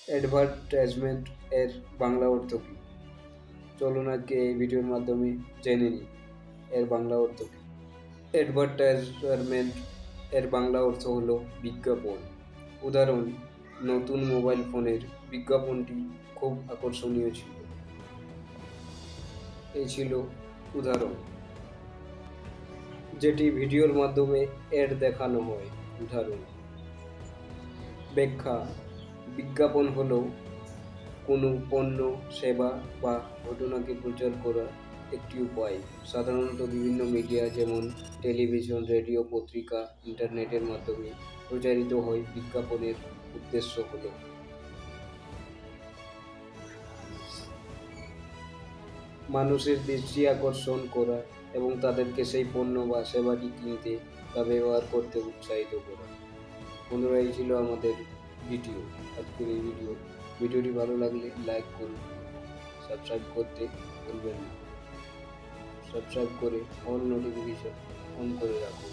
Advertisement এর বাংলা অর্থ কী? চলুন আজকে এই ভিডিওর মাধ্যমে জেনে নিই এর বাংলা অর্থ কী। অ্যাডভার্টাইজমেন্ট এর বাংলা অর্থ হলো বিজ্ঞাপন। উদাহরণ: নতুন মোবাইল ফোনের বিজ্ঞাপনটি খুব আকর্ষণীয় ছিল। এই ছিল উদাহরণ, যেটি ভিডিওর মাধ্যমে অ্যাড দেখানো হয়। উদাহরণ: ব্যাখ্যা: বিজ্ঞাপন হলো কোনো পণ্য, সেবা বা ঘটনাকে প্রচার করার একটি উপায়। সাধারণত বিভিন্ন মিডিয়া যেমন টেলিভিশন, রেডিও, পত্রিকা, ইন্টারনেটের মাধ্যমে প্রচারিত হয়। বিজ্ঞাপনের উদ্দেশ্য হলো মানুষের দৃষ্টি আকর্ষণ করা এবং তাদেরকে সেই পণ্য বা সেবাটি কিনতে বা ব্যবহার করতে উৎসাহিত করা। বন্ধুরা, এই ছিল আমাদের ভিডিও, আজকের এই ভিডিওটি ভালো লাগলে লাইক করুন, সাবস্ক্রাইব করতে ভুলবেন না। সাবস্ক্রাইব করে অল নোটিফিকেশন অন করে রাখুন।